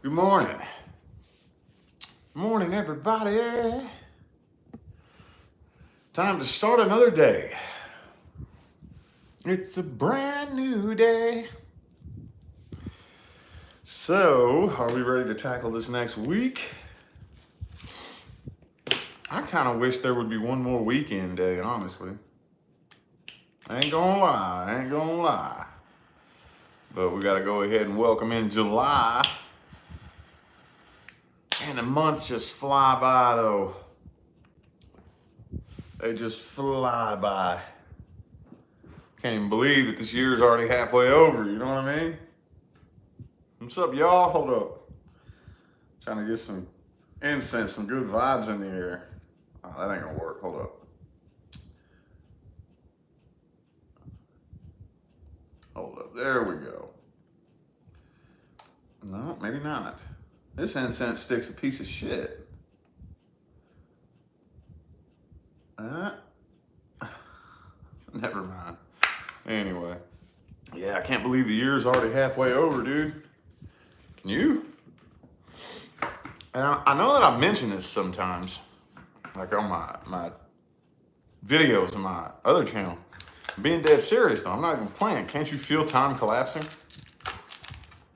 Good morning. Morning, everybody. Time to start another day. It's a brand new day. So, are we ready to tackle this next week? I kind of wish there would be one more weekend day, honestly. I ain't gonna lie. But we gotta go ahead and welcome in July. And the months just fly by, though. They just fly by. Can't even believe that this year's already halfway over, you know what I mean? What's up, y'all? Hold up. Trying to get some incense, some good vibes in the air. Oh, that ain't gonna work. Hold up. Hold up. There we go. No, maybe not. This incense stick's a piece of shit. Never mind. Anyway. Yeah, I can't believe the year's already halfway over, dude. Can you? And I know that I've mentioned this sometimes, like on my videos on my other channel. I'm being dead serious though, I'm not even playing. Can't you feel time collapsing?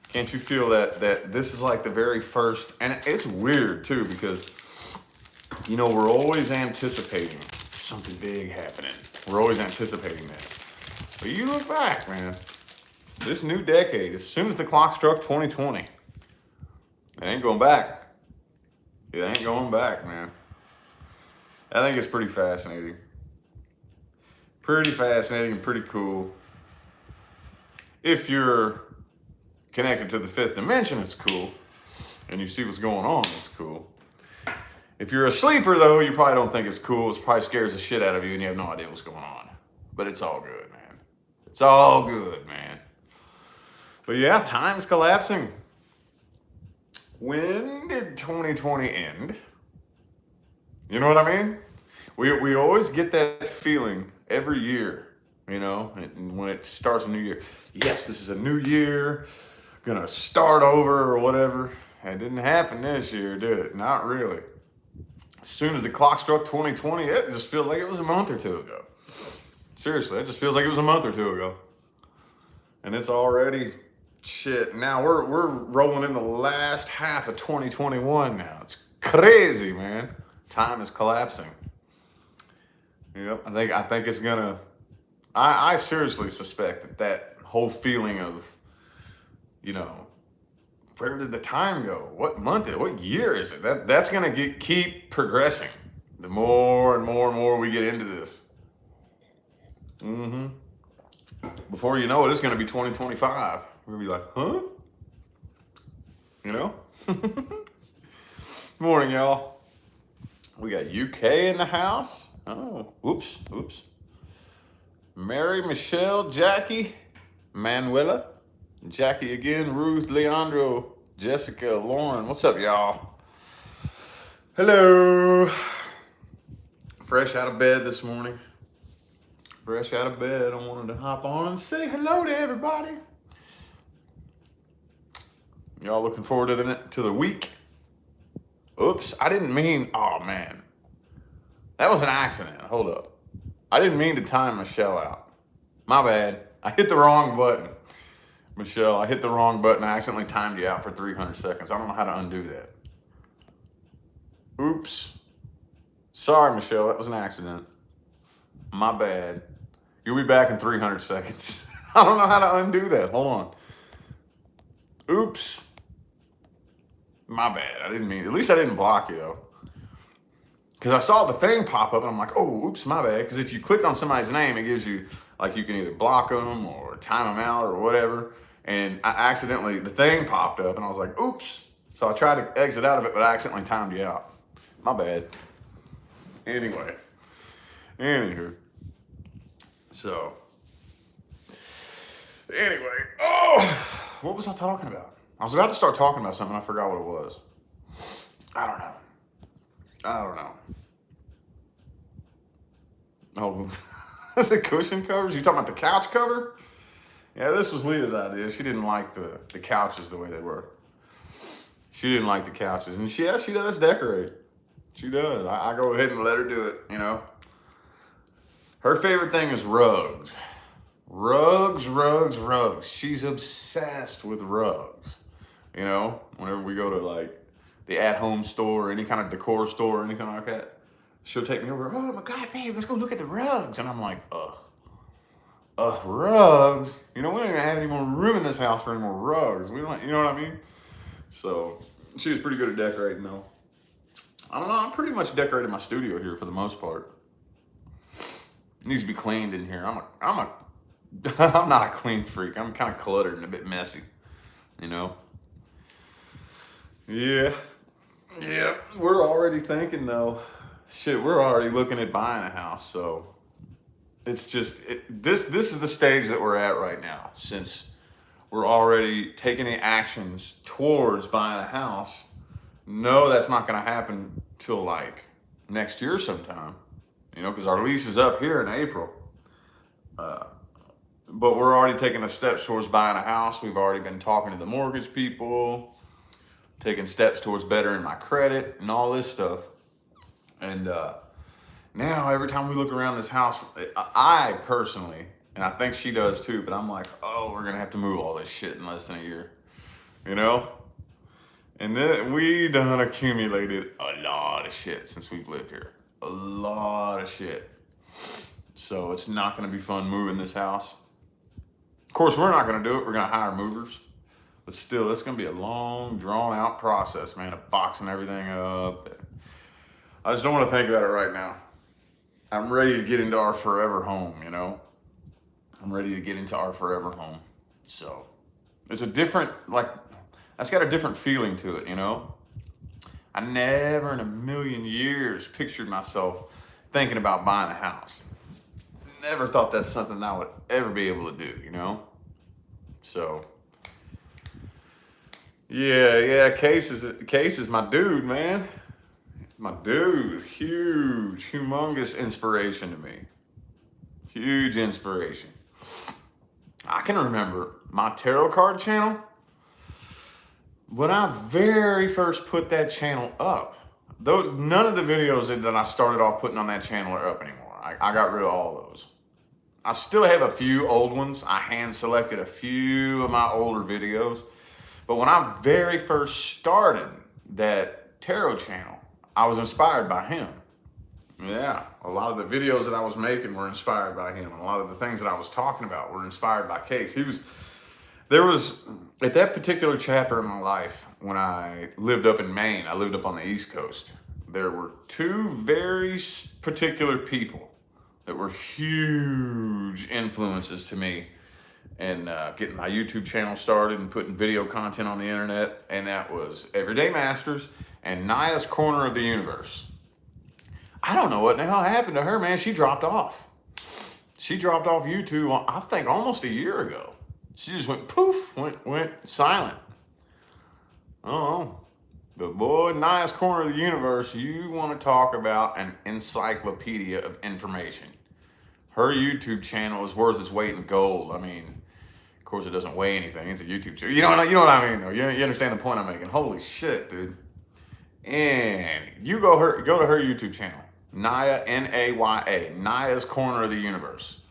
Can't you feel that this is like the very first, and it's weird too because, you know, we're always anticipating something big happening. We're always anticipating that. But you look back, man, this new decade, as soon as the clock struck 2020, it ain't going back. It ain't going back, man. I think it's pretty fascinating. Pretty fascinating and pretty cool. If you're connected to the fifth dimension, it's cool. And you see what's going on, it's cool. If you're a sleeper, though, you probably don't think it's cool. It probably scares the shit out of you and you have no idea what's going on. But it's all good, man. It's all good, man. But yeah, time's collapsing. When did 2020 end? You know what I mean? We always get that feeling every year, you know, when it starts a new year. Yes, this is a new year, gonna start over or whatever. It didn't happen this year, did it? Not really. As soon as the clock struck 2020, it just feels like it was a month or two ago. Seriously, it just feels like it was a month or two ago. And it's already shit. Now we're rolling in the last half of 2021 now. It's crazy, man. Time is collapsing. Yep, I think it's gonna. I seriously suspect that whole feeling of, you know, where did the time go? What month? What year is it? That's gonna keep progressing. The more and more we get into this. Before you know it, it's gonna be 2025. We're gonna be like, huh? You know? Morning, y'all. We got UK in the house. Oh, oops. Mary, Michelle, Jackie, Manuela, Jackie again, Ruth, Leandro, Jessica, Lauren. What's up, y'all? Hello. Fresh out of bed this morning. Fresh out of bed. I wanted to hop on and say hello to everybody. Y'all looking forward to the week? Oops, I didn't mean, oh man. That was an accident. Hold up. I didn't mean to time Michelle out. My bad. I hit the wrong button. Michelle, I hit the wrong button. I accidentally timed you out for 300 seconds. I don't know how to undo that. Oops. Sorry, Michelle. That was an accident. My bad. You'll be back in 300 seconds. I don't know how to undo that. Hold on. Oops. My bad. I didn't mean. At least I didn't block you, though. Because I saw the thing pop up and I'm like, oh, oops, my bad. Because if you click on somebody's name, it gives you, like, you can either block them or time them out or whatever. And I accidentally, the thing popped up and I was like, oops. So I tried to exit out of it, but I accidentally timed you out. My bad. Anyway. Anywho. So. Anyway. Oh! What was I talking about? I was about to start talking about something. I forgot what it was. I don't know. Oh, the cushion covers? You talking about the couch cover? Yeah, this was Leah's idea. She didn't like the couches the way they were. She didn't like the couches, and she does decorate. She does. I go ahead and let her do it. You know, her favorite thing is rugs. Rugs, rugs, rugs. She's obsessed with rugs. You know, whenever we go to like the at-home store, any kind of decor store, anything like that, she'll take me over. Oh my God, babe, let's go look at the rugs. And I'm like, rugs? You know, we don't even have any more room in this house for any more rugs. We don't, you know what I mean? So she was pretty good at decorating though. I don't know, I'm pretty much decorating my studio here for the most part. It needs to be cleaned in here. I'm not a clean freak. I'm kind of cluttered and a bit messy, you know? Yeah. Yeah. We're already thinking though, shit, we're already looking at buying a house. So it's just, this is the stage that we're at right now. Since we're already taking the actions towards buying a house, no, that's not going to happen till like next year sometime, you know, because our lease is up here in April. But we're already taking the steps towards buying a house. We've already been talking to the mortgage people, taking steps towards bettering my credit and all this stuff. And now every time we look around this house, I personally, and I think she does too, but I'm like, oh, we're gonna have to move all this shit in less than a year, you know? And then we done accumulated a lot of shit since we've lived here. A lot of shit. So it's not gonna be fun moving this house. Of course, we're not gonna do it. We're gonna hire movers. But still, it's gonna be a long, drawn out process, man, of boxing everything up. I just don't wanna think about it right now. I'm ready to get into our forever home, you know? I'm ready to get into our forever home. So it's a different, like, that's got a different feeling to it, you know? I never in a million years pictured myself thinking about buying a house. Never thought that's something I would ever be able to do, you know? So, yeah, Case is my dude, man. My dude, huge, humongous inspiration to me. Huge inspiration. I can remember my tarot card channel. When I very first put that channel up, though none of the videos that I started off putting on that channel are up anymore. I got rid of all those. I still have a few old ones. I hand selected a few of my older videos. But when I very first started that tarot channel, I was inspired by him. Yeah, a lot of the videos that I was making were inspired by him. A lot of the things that I was talking about were inspired by Case. There was, at that particular chapter in my life, when I lived up in Maine, I lived up on the East Coast, there were two very particular people that were huge influences to me and getting my YouTube channel started and putting video content on the internet, and that was Everyday Masters and Naya's Corner of the Universe. I don't know what the hell happened to her, man. She dropped off. She dropped off YouTube, I think, almost a year ago. She just went poof, went silent. Oh, but boy, Naya's Corner of the Universe, you want to talk about an encyclopedia of information. Her YouTube channel is worth its weight in gold. I mean, of course, it doesn't weigh anything. It's a YouTube channel. You know what I mean, though. You understand the point I'm making. Holy shit, dude. And you go to her YouTube channel, Naya, Naya, Naya's Corner of the Universe.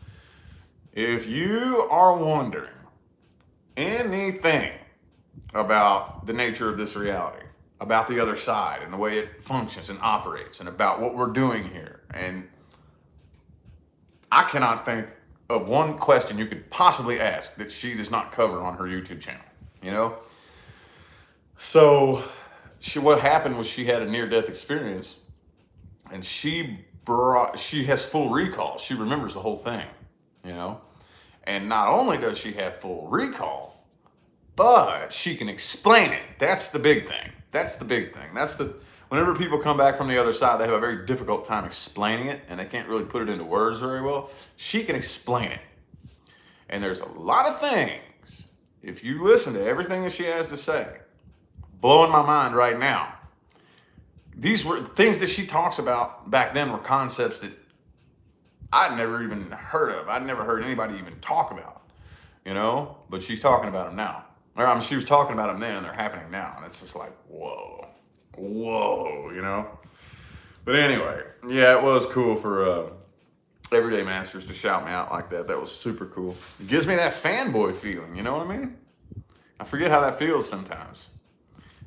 If you are wondering anything about the nature of this reality, about the other side and the way it functions and operates, and about what we're doing here, and I cannot think of one question you could possibly ask that she does not cover on her YouTube channel, you know? So what happened was she had a near-death experience, and she has full recall. She remembers the whole thing, you know? And not only does she have full recall, but she can explain it. That's the big thing. Whenever people come back from the other side, they have a very difficult time explaining it, and they can't really put it into words very well. She can explain it. And there's a lot of things, if you listen to everything that she has to say, blowing my mind right now. These were things that she talks about back then were concepts that I'd never even heard of. I'd never heard anybody even talk about, you know, but she's talking about them now. Or she was talking about them then, and they're happening now, and it's just like, whoa, you know. But anyway, yeah, it was cool for Everyday Masters to shout me out like that. That was super cool. It gives me that fanboy feeling, you know what I mean? I forget how that feels sometimes.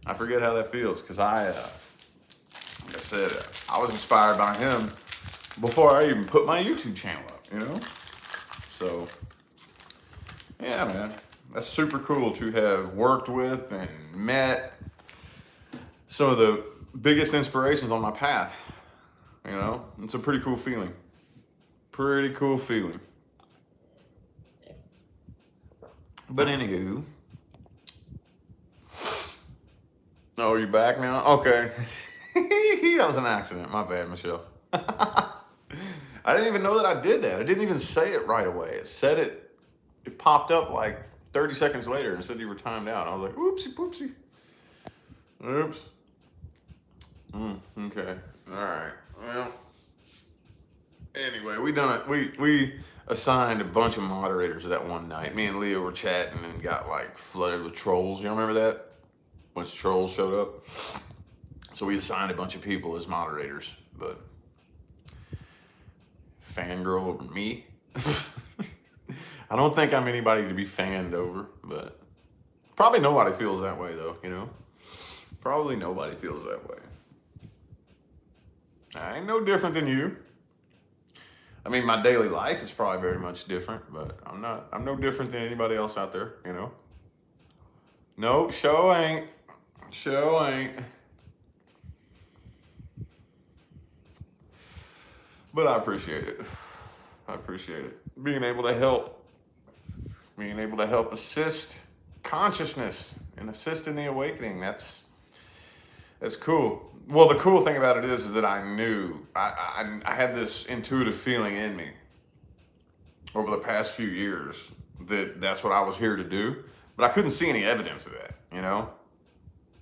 I forget how that feels because like I said, I was inspired by him before I even put my YouTube channel up, you know? So, yeah, man, that's super cool to have worked with and met some of the biggest inspirations on my path, you know? It's a pretty cool feeling. Pretty cool feeling. But anywho, oh, you back now? Okay. That was an accident. My bad, Michelle. I didn't even know that I did that. I didn't even say it right away. It popped up like 30 seconds later and said you were timed out. I was like, oopsie poopsie. Oops. Okay. All right. Well, anyway, we assigned a bunch of moderators that one night. Me and Leo were chatting and got like flooded with trolls. You remember that? Once trolls showed up. So we assigned a bunch of people as moderators, but fangirl over me. I don't think I'm anybody to be fanned over, but probably nobody feels that way though, you know? Probably nobody feels that way. I ain't no different than you. I mean, my daily life is probably very much different, but I'm no different than anybody else out there, you know? No, show ain't. Show ain't. But I appreciate it. I appreciate it. Being able to help assist consciousness and assist in the awakening. That's cool. Well, the cool thing about it is that I knew, I had this intuitive feeling in me over the past few years that that's what I was here to do, but I couldn't see any evidence of that, you know?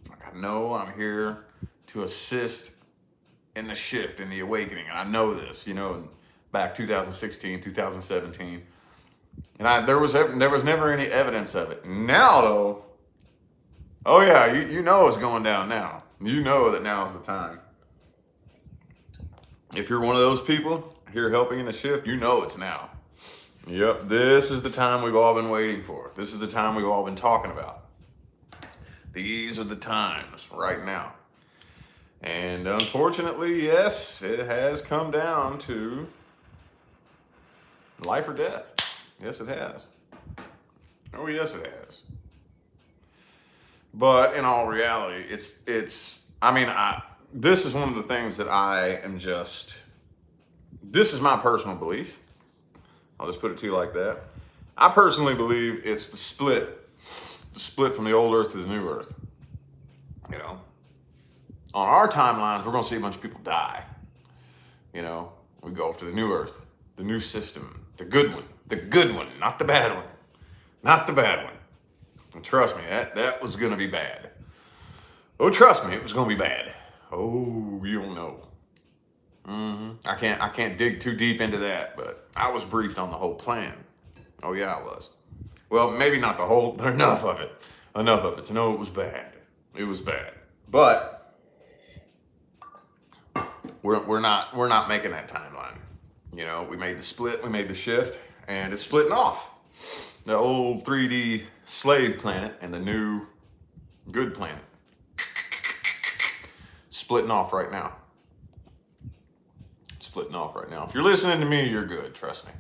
Like, I know I'm here to assist in the shift, in the awakening, and I know this, you know, back 2016, 2017, and there was never any evidence of it. Now, though, oh yeah, you know it's going down now. You know that now is the time. If you're one of those people here helping in the shift, you know it's now. Yep, this is the time we've all been waiting for. This is the time we've all been talking about. These are the times right now. And unfortunately, yes, it has come down to life or death. Yes, it has. Oh, yes, it has. But in all reality, this is one of the things that this is my personal belief. I'll just put it to you like that. I personally believe it's the split from the old earth to the new earth. You know, on our timelines, we're going to see a bunch of people die. You know, we go off to the new earth, the new system, the good one, not the bad one, not the bad one. And trust me, that was going to be bad. Oh, trust me, it was going to be bad. Oh, you don't know. I can't dig too deep into that, but I was briefed on the whole plan. Oh yeah, I was. Well, maybe not the whole, but enough of it to know it was bad. It was bad. But we're not making that timeline. You know, we made the split, we made the shift, and it's splitting off. The old 3D slave planet and the new good planet. Splitting off right now. Splitting off right now. If you're listening to me, you're good. Trust me.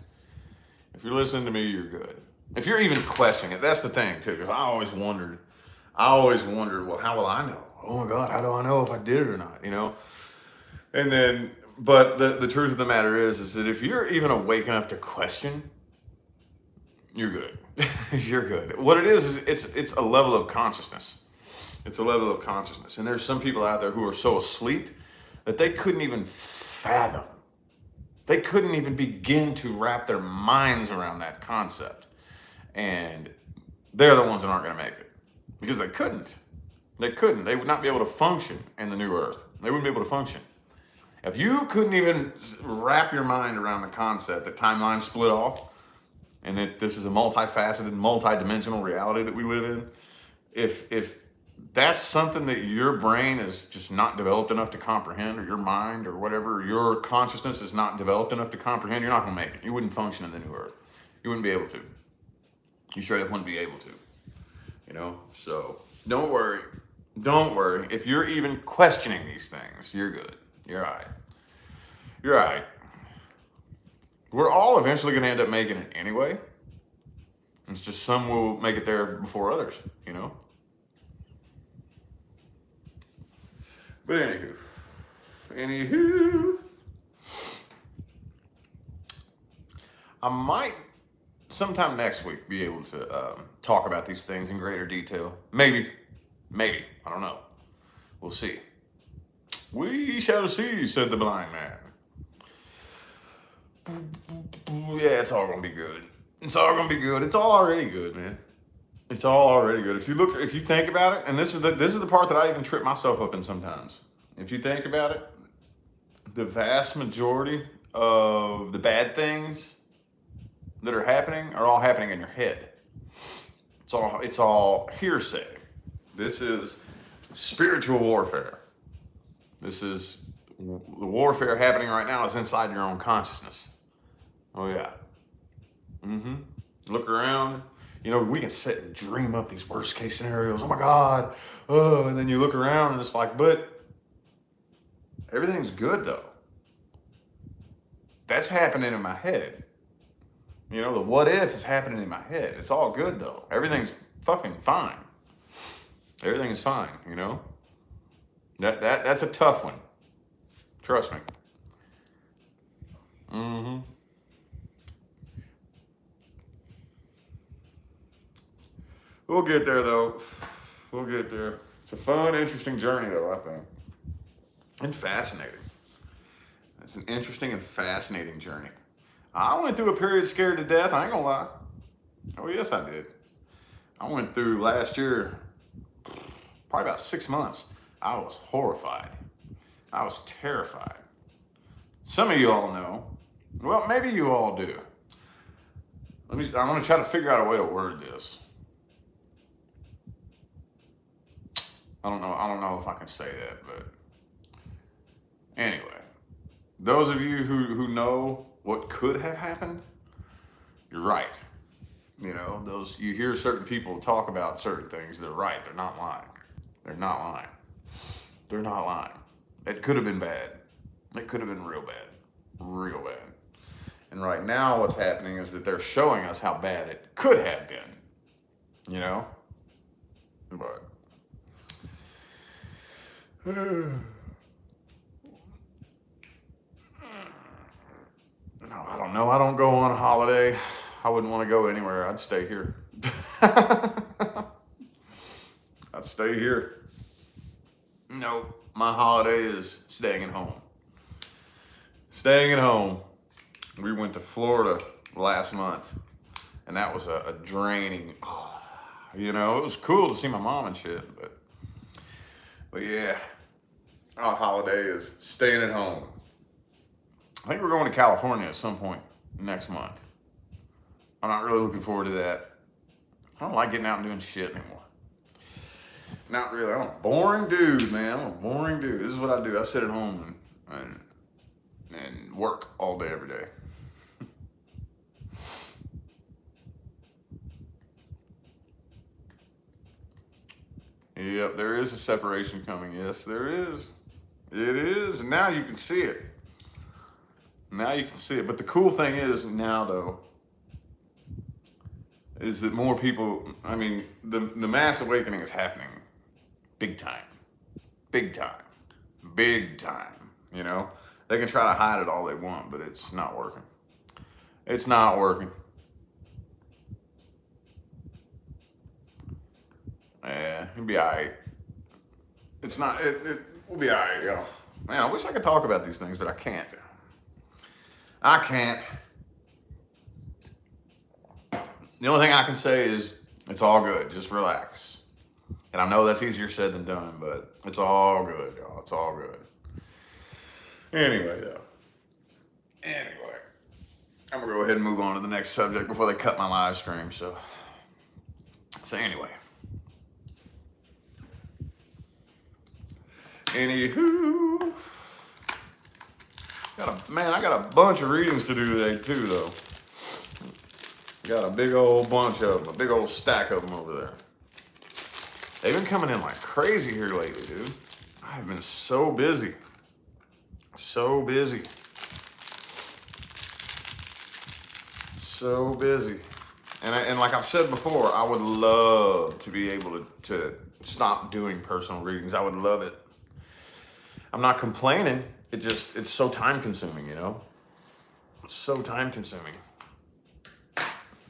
If you're listening to me, you're good. If you're even questioning it, that's the thing too, because I always wondered, well, how will I know? Oh my God, how do I know if I did it or not? You know? And then, but the truth of the matter is that if you're even awake enough to question, you're good. You're good. What it is it's a level of consciousness. It's a level of consciousness. And there's some people out there who are so asleep that they couldn't even fathom. They couldn't even begin to wrap their minds around that concept. And they're the ones that aren't going to make it. Because they couldn't. They couldn't. They would not be able to function in the new earth. They wouldn't be able to function. If you couldn't even wrap your mind around the concept that timelines split off, and that this is a multifaceted, multidimensional reality that we live in, if that's something that your brain is just not developed enough to comprehend, or your mind or whatever, your consciousness is not developed enough to comprehend, you're not going to make it. You wouldn't function in the new earth. You wouldn't be able to. You straight up wouldn't be able to. You know? So don't worry. Don't worry. If you're even questioning these things, you're good. You're all right. You're all right. We're all eventually going to end up making it anyway. It's just some will make it there before others, you know? But anywho, I might sometime next week be able to talk about these things in greater detail. Maybe, I don't know. We'll see. We shall see, said the blind man. Yeah, it's all gonna be good. It's all gonna be good. It's all already good, man. It's all already good. If you think about it, and this is the part that I even trip myself up in sometimes. If you think about it, the vast majority of the bad things that are happening are all happening in your head. It's all hearsay. This is spiritual warfare. This is the warfare happening right now is inside your own consciousness. Oh yeah. Look around. You know, we can sit and dream up these worst case scenarios. Oh my God. Oh, and then you look around and it's like, but everything's good though. That's happening in my head. You know, the what if is happening in my head. It's all good though. Everything's fucking fine. Everything is fine, you know? That's a tough one. Trust me. We'll get there though. We'll get there. It's a fun, interesting journey though, I think. And fascinating. It's an interesting and fascinating journey. I went through a period scared to death, I ain't gonna lie. Oh yes, I did. I went through last year, probably about 6 months. I was horrified. I was terrified. Some of you all know. Well, maybe you all do. I'm gonna try to figure out a way to word this. I don't know if I can say that, but anyway, those of you who know what could have happened, you're right. You know, you hear certain people talk about certain things, they're right, they're not lying. They're not lying. They're not lying. It could have been bad. It could have been real bad. Real bad. And right now what's happening is that they're showing us how bad it could have been. You know? But no, I don't know. I don't go on a holiday. I wouldn't want to go anywhere. I'd stay here. I'd stay here. No, my holiday is staying at home. Staying at home. We went to Florida last month, and that was a draining, you know, it was cool to see my mom and shit, but yeah, our holiday is staying at home. I think we're going to California at some point next month. I'm not really looking forward to that. I don't like getting out and doing shit anymore. Not really. I'm a boring dude, man. I'm a boring dude. This is what I do. I sit at home and work all day, every day. Yep, there is a separation coming. Yes, there is. It is. And now you can see it. Now you can see it. But the cool thing is now, though, is that more people, I mean, the mass awakening is happening big time. Big time. Big time. You know? They can try to hide it all they want, but it's not working. It's not working. Yeah, it'll be all right. It's not, we'll be all right, yo. Man, I wish I could talk about these things, but I can't. I can't. The only thing I can say is it's all good. Just relax. And I know that's easier said than done, but it's all good, y'all. It's all good. Anyway, though. Anyway, I'm going to go ahead and move on to the next subject before they cut my live stream. So anyway. Anywho, I got a bunch of readings to do today too, though. Got a big old bunch of them, a big old stack of them over there. They've been coming in like crazy here lately, dude. I've been so busy. So busy. So busy. And like I've said before, I would love to be able to stop doing personal readings. I would love it. I'm not complaining. It's so time consuming, you know? It's so time consuming.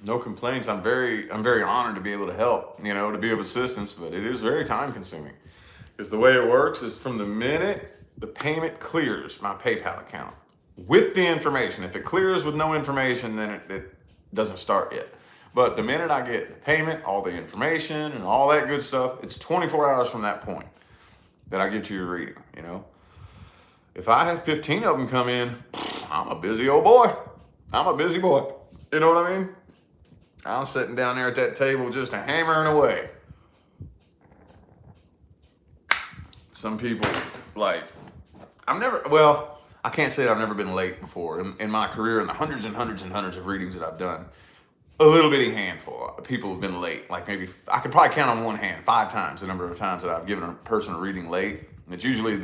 No complaints. I'm very honored to be able to help, you know, to be of assistance, but it is very time consuming. Because the way it works is from the minute the payment clears my PayPal account with the information. If it clears with no information, then it doesn't start yet. But the minute I get the payment, all the information and all that good stuff, it's 24 hours from that point that I get you your reading, you know? If I have 15 of them come in, I'm a busy old boy. I'm a busy boy. You know what I mean? I'm sitting down there at that table just hammering away. Some people, like, I can't say that I've never been late before. In my career, in the hundreds and hundreds and hundreds of readings that I've done, a little bitty handful of people have been late. Like maybe, I could probably count on one hand 5 times the number of times that I've given a person a reading late. And it's usually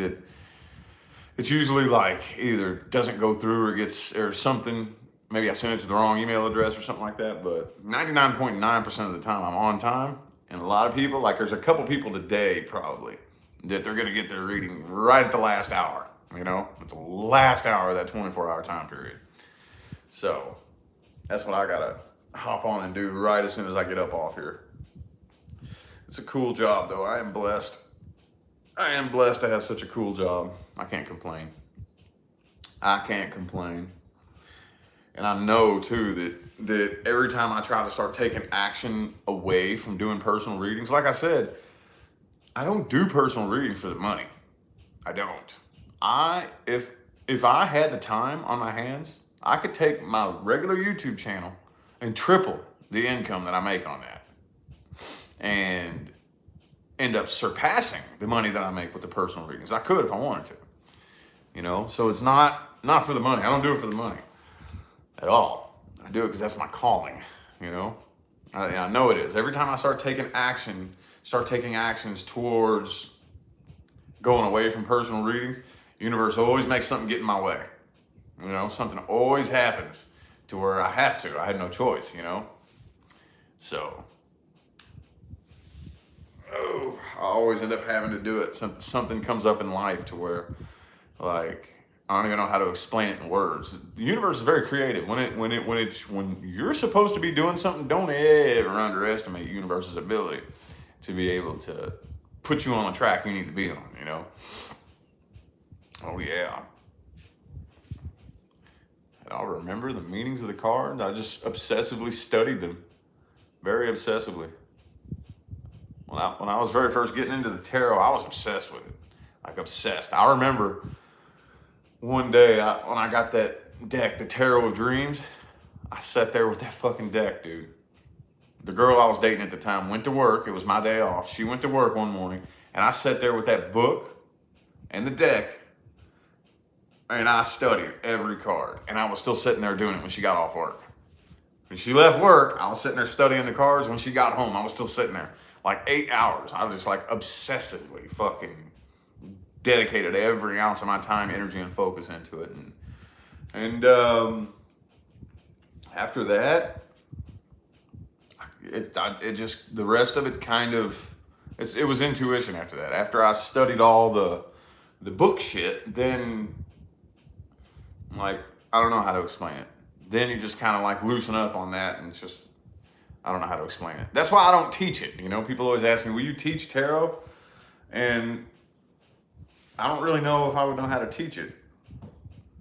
like either doesn't go through or something. Maybe I sent it to the wrong email address or something like that, but 99.9% of the time I'm on time. And a lot of people, like there's a couple people today probably that they're gonna get their reading right at the last hour, you know, at the last hour of that 24-hour time period. So that's what I gotta hop on and do right as soon as I get up off here. It's a cool job though. I am blessed. I am blessed to have such a cool job. I can't complain. I can't complain. And I know too that every time I try to start taking action away from doing personal readings, like I said, I don't do personal readings for the money. I don't. If I had the time on my hands, I could take my regular YouTube channel and triple the income that I make on that and end up surpassing the money that I make with the personal readings. I could if I wanted to, you know? So it's not for the money. I don't do it for the money at all. I do it because that's my calling, you know? I know it is. Every time I start taking actions towards going away from personal readings, the universe always makes something get in my way. You know, something always happens to where I have to. I had no choice, you know? So, I always end up having to do it. Something comes up in life to where, like, I don't even know how to explain it in words. The universe is very creative. When you're supposed to be doing something, don't ever underestimate the universe's ability to be able to put you on the track you need to be on, you know? Oh yeah. And I'll remember the meanings of the cards. I just obsessively studied them. Very obsessively. When I was very first getting into the tarot, I was obsessed with it. Like obsessed. I remember one day when I got that deck, the Tarot of Dreams, I sat there with that fucking deck, dude. The girl I was dating at the time went to work. It was my day off. She went to work one morning, and I sat there with that book and the deck, and I studied every card. And I was still sitting there doing it when she got off work. When she left work, I was sitting there studying the cards. When she got home, I was still sitting there. Like 8 hours. I was just like obsessively fucking dedicated every ounce of my time, energy, and focus into it. And after that, it just, the rest of it kind of, it was intuition after that. After I studied all the book shit, then, like, I don't know how to explain it. Then you just kind of like loosen up on that, and it's just, I don't know how to explain it. That's why I don't teach it. You know, people always ask me, will you teach tarot? And I don't really know if I would know how to teach it.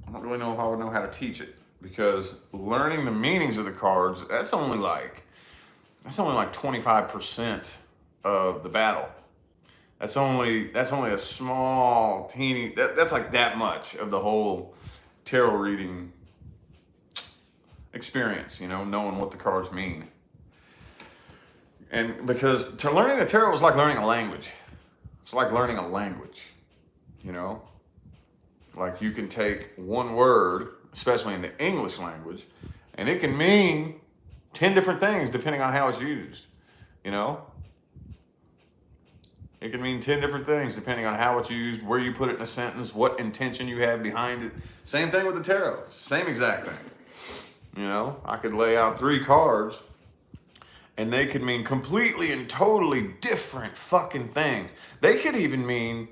I don't really know if I would know how to teach it, because learning the meanings of the cards, that's only like 25% of the battle. That's only a small, teeny, that's like that much of the whole tarot reading experience, you know, knowing what the cards mean. And because learning the tarot was like learning a language. It's like learning a language. you know? Like you can take one word, especially in the English language, and it can mean 10 different things depending on how it's used, you know? It can mean 10 different things depending on how it's used, where you put it in a sentence, what intention you have behind it. Same thing with the tarot, same exact thing. You know, I could lay out 3 cards and they could mean completely and totally different fucking things. They could even mean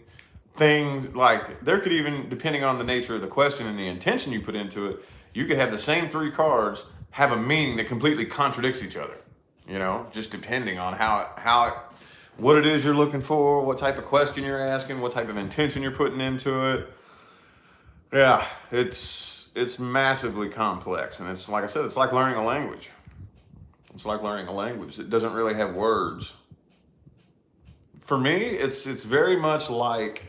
things like, there could even, depending on the nature of the question and the intention you put into it, you could have the same 3 cards have a meaning that completely contradicts each other, you know, just depending on what it is you're looking for, what type of question you're asking, what type of intention you're putting into it. Yeah, it's massively complex. And it's like I said, it's like learning a language. It's like learning a language. It doesn't really have words. For me, it's very much like,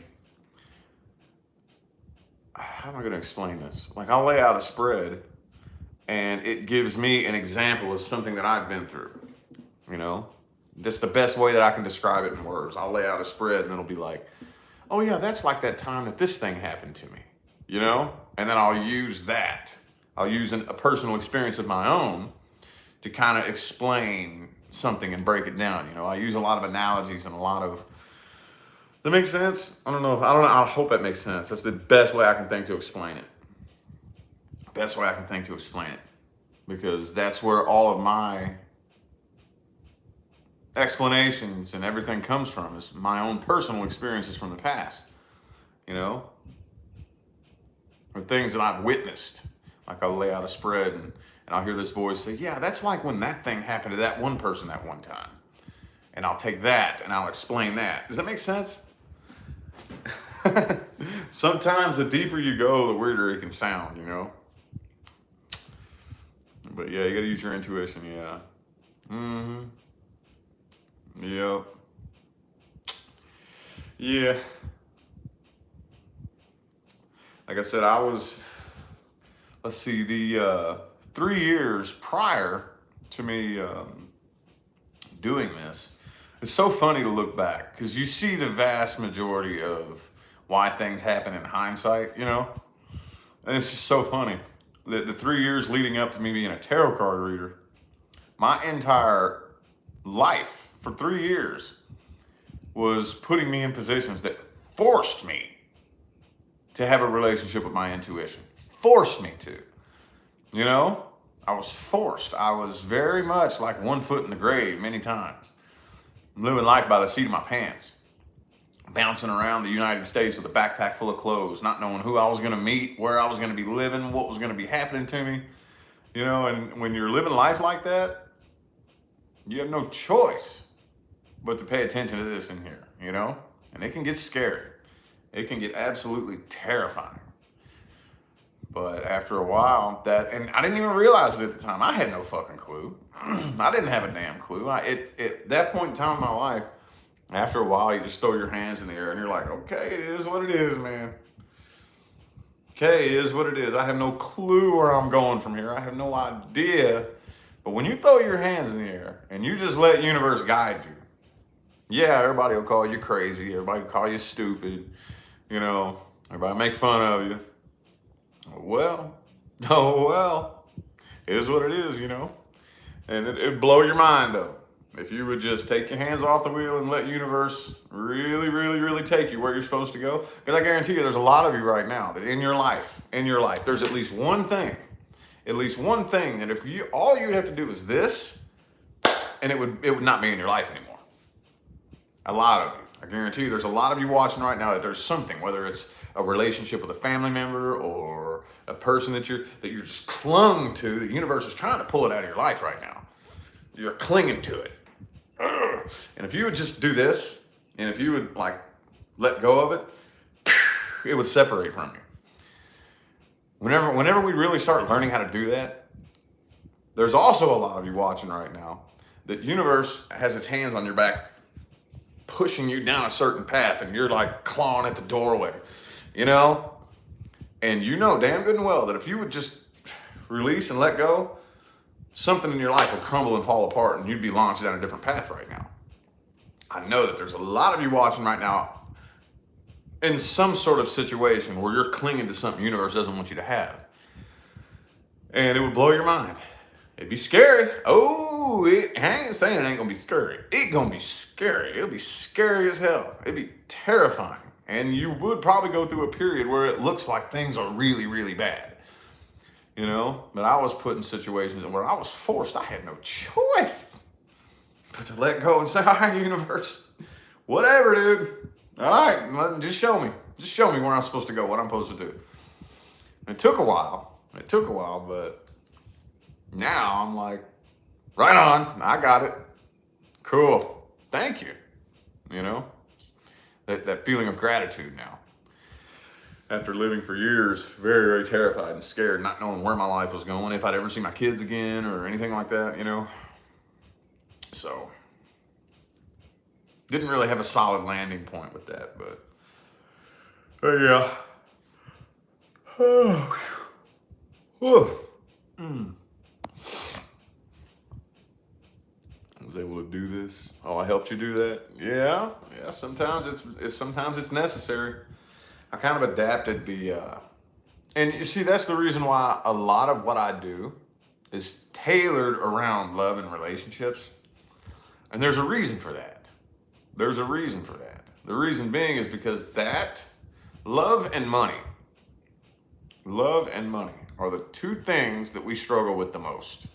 how am I going to explain this? Like I'll lay out a spread and it gives me an example of something that I've been through, you know? That's the best way that I can describe it in words. I'll lay out a spread and it'll be like, oh yeah, that's like that time that this thing happened to me, you know? And then I'll use that. I'll use a personal experience of my own to kind of explain something and break it down. You know, I use a lot of analogies and a lot of, that makes sense? I don't know. I hope that makes sense. That's the best way I can think to explain it. Best way I can think to explain it. Because that's where all of my explanations and everything comes from, is my own personal experiences from the past, you know, or things that I've witnessed. Like I'll lay out a spread and I'll hear this voice say, yeah, that's like when that thing happened to that one person that one time. And I'll take that and I'll explain that. Does that make sense? Sometimes the deeper you go, the weirder it can sound, you know? But yeah, you gotta use your intuition, yeah. Mm-hmm. Yep. Yeah. Like I said, let's see, the 3 years prior to me doing this, it's so funny to look back because you see the vast majority of why things happen in hindsight, you know? And it's just so funny. The 3 years leading up to me being a tarot card reader, my entire life for 3 years was putting me in positions that forced me to have a relationship with my intuition. Forced me to, you know? I was forced. I was very much like one foot in the grave many times. Living life by the seat of my pants. Bouncing around the United States with a backpack full of clothes, not knowing who I was going to meet, where I was going to be living, what was going to be happening to me. You know, and when you're living life like that, you have no choice but to pay attention to this in here, you know? And it can get scary. It can get absolutely terrifying. But after a while, and I didn't even realize it at the time. I had no fucking clue. I didn't have a damn clue. At that point in time in my life, after a while, you just throw your hands in the air and you're like, okay, it is what it is, man. Okay, it is what it is. I have no clue where I'm going from here. I have no idea. But when you throw your hands in the air and you just let universe guide you, yeah, everybody will call you crazy. Everybody will call you stupid. You know, everybody make fun of you. Well, it is what it is, you know. And it'd blow your mind, though, if you would just take your hands off the wheel and let universe really, really, really take you where you're supposed to go. Because I guarantee you there's a lot of you right now that in your life, there's at least one thing that if you, all you'd have to do is this, and it would not be in your life anymore. A lot of you. I guarantee you there's a lot of you watching right now that there's something, whether it's a relationship with a family member or a person that you're just clung to. The universe is trying to pull it out of your life right now. You're clinging to it. And if you would just do this, and if you would like let go of it would separate from you. Whenever we really start learning how to do that, there's also a lot of you watching right now that universe has its hands on your back, pushing you down a certain path, and you're like clawing at the doorway, you know? And you know damn good and well that if you would just release and let go, something in your life would crumble and fall apart and you'd be launched down a different path right now. I know that there's a lot of you watching right now in some sort of situation where you're clinging to something the universe doesn't want you to have. And it would blow your mind. It'd be scary. Oh, I ain't saying it ain't gonna be scary. It's gonna be scary. It'll be scary as hell. It'd be terrifying. And you would probably go through a period where it looks like things are really, really bad. You know? But I was put in situations where I was forced. I had no choice but to let go and say, all right, universe, whatever, dude. All right, just show me. Just show me where I'm supposed to go, what I'm supposed to do. It took a while. But now I'm like, right on. I got it. Cool. Thank you. You know, that feeling of gratitude now. After living for years, very, very terrified and scared, not knowing where my life was going, if I'd ever see my kids again or anything like that, you know. So, didn't really have a solid landing point with that, but yeah. I was able to do this. Oh, I helped you do that? Yeah. Sometimes it's necessary. I kind of adapted and you see, that's the reason why a lot of what I do is tailored around love and relationships. And there's a reason for that. The reason being is because love and money are the two things that we struggle with the most.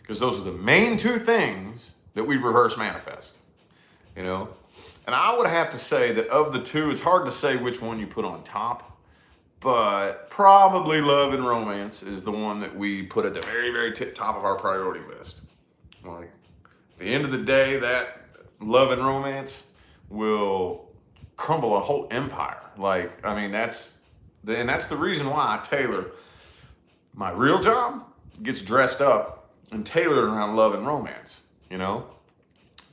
Because those are the main two things that we reverse manifest, you know? And I would have to say that of the two, it's hard to say which one you put on top, but probably love and romance is the one that we put at the very, very top of our priority list. Like, at the end of the day, that love and romance will crumble a whole empire. Like, I mean, that's the reason why I tailor my real job, gets dressed up and tailored around love and romance, you know?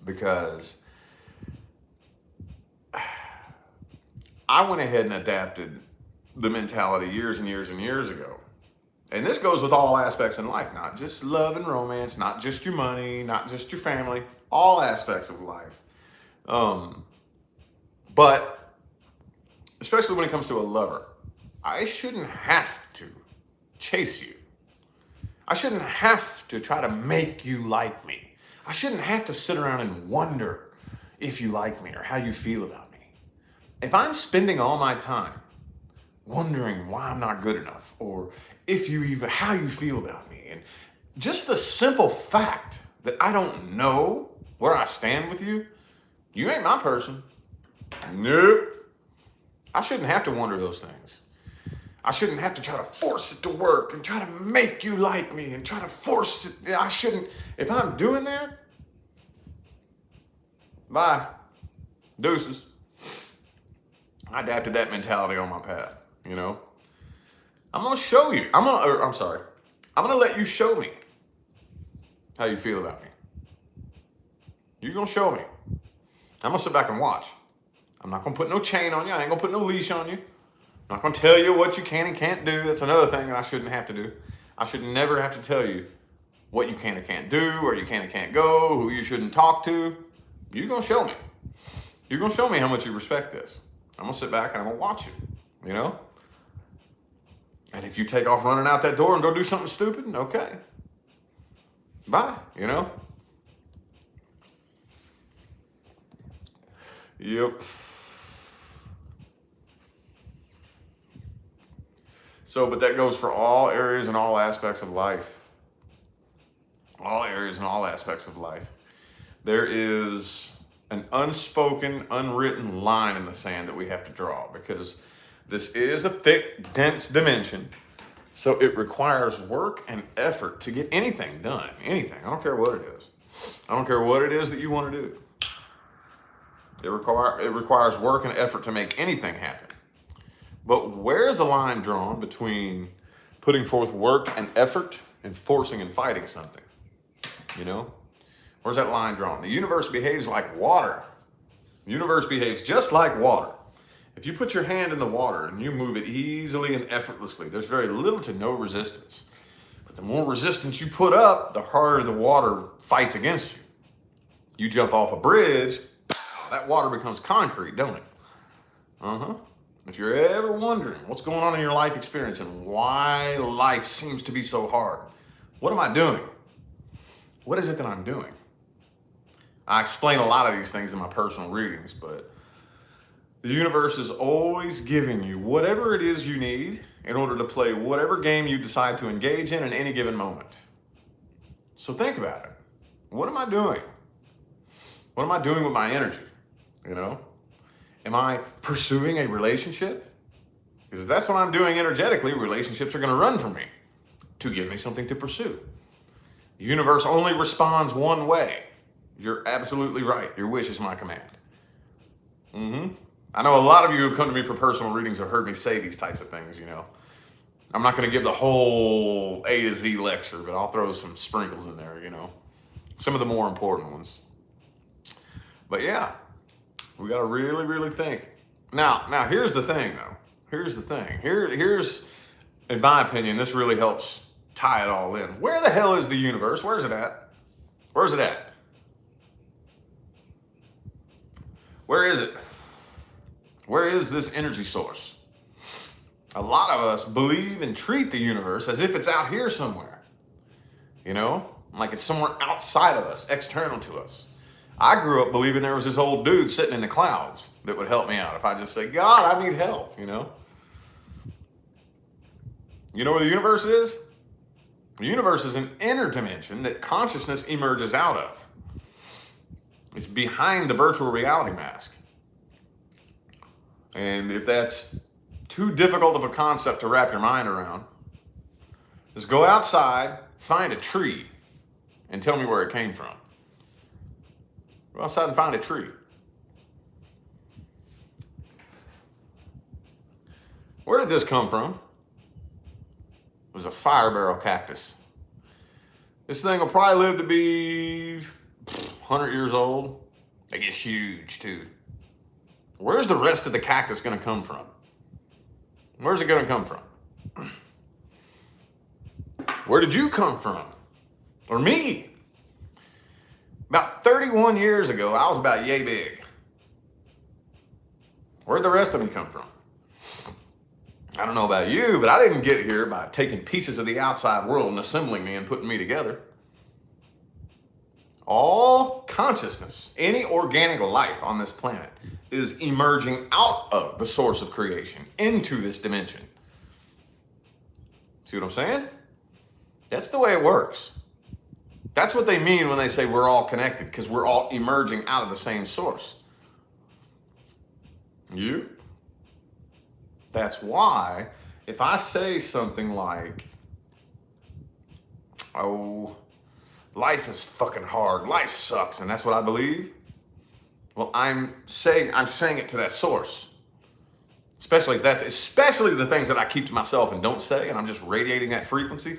Because I went ahead and adapted the mentality years and years and years ago. And this goes with all aspects in life, not just love and romance, not just your money, not just your family, all aspects of life. But especially when it comes to a lover, I shouldn't have to chase you. I shouldn't have to try to make you like me. I shouldn't have to sit around and wonder if you like me or how you feel about me. If I'm spending all my time wondering why I'm not good enough or how you feel about me, and just the simple fact that I don't know where I stand with you, you ain't my person. Nope. I shouldn't have to wonder those things. I shouldn't have to try to force it to work and try to make you like me and try to force it. I shouldn't. If I'm doing that, bye. Deuces. I adapted that mentality on my path, you know. I'm going to show you. I'm going to let you show me how you feel about me. You're going to show me. I'm going to sit back and watch. I'm not going to put no chain on you. I ain't going to put no leash on you. I'm not going to tell you what you can and can't do. That's another thing that I shouldn't have to do. I should never have to tell you what you can and can't do, where you can and can't go, who you shouldn't talk to. You're going to show me. You're going to show me how much you respect this. I'm going to sit back and I'm going to watch you, you know? And if you take off running out that door and go do something stupid, okay. Bye, you know? Yep. So, but that goes for all areas and all aspects of life. All areas and all aspects of life. There is an unspoken, unwritten line in the sand that we have to draw because this is a thick, dense dimension. So it requires work and effort to get anything done. Anything. I don't care what it is. I don't care what it is that you want to do. It requires work and effort to make anything happen. But where's the line drawn between putting forth work and effort and forcing and fighting something? You know? Where's that line drawn? The universe behaves like water. The universe behaves just like water. If you put your hand in the water and you move it easily and effortlessly, there's very little to no resistance. But the more resistance you put up, the harder the water fights against you. You jump off a bridge, that water becomes concrete, don't it? If you're ever wondering what's going on in your life experience and why life seems to be so hard, what am I doing? What is it that I'm doing? I explain a lot of these things in my personal readings, but the universe is always giving you whatever it is you need in order to play whatever game you decide to engage in any given moment. So think about it. What am I doing? What am I doing with my energy? You know? Am I pursuing a relationship? Because if that's what I'm doing energetically, relationships are going to run from me to give me something to pursue. The universe only responds one way. You're absolutely right. Your wish is my command. I know a lot of you who have come to me for personal readings have heard me say these types of things, you know. I'm not going to give the whole A to Z lecture, but I'll throw some sprinkles in there, you know. Some of the more important ones. But yeah, we got to really, really think. Now, here's the thing, though. Here's the thing. Here's, in my opinion, this really helps tie it all in. Where the hell is the universe? Where's it at? Where's it at? Where is it? Where is this energy source? A lot of us believe and treat the universe as if it's out here somewhere. You know? Like it's somewhere outside of us, external to us. I grew up believing there was this old dude sitting in the clouds that would help me out if I just say, God, I need help, you know? You know where the universe is? The universe is an inner dimension that consciousness emerges out of. It's behind the virtual reality mask. And if that's too difficult of a concept to wrap your mind around, just go outside, find a tree, and tell me where it came from. Go outside and find a tree. Where did this come from? It was a fire barrel cactus. This thing will probably live to be 100 years old. They get huge too. Where's the rest of the cactus going to come from? Where's it going to come from? Where did you come from? Or me? About 31 years ago, I was about yay big. Where'd the rest of me come from? I don't know about you, but I didn't get here by taking pieces of the outside world and assembling me and putting me together. All consciousness, any organic life on this planet, is emerging out of the source of creation into this dimension. See what I'm saying? That's the way it works. That's what they mean when they say we're all connected, because we're all emerging out of the same source. You? That's why if I say something like, oh, life is fucking hard, life sucks, and that's what I believe, well, I'm saying it to that source. Especially the things that I keep to myself and don't say, and I'm just radiating that frequency.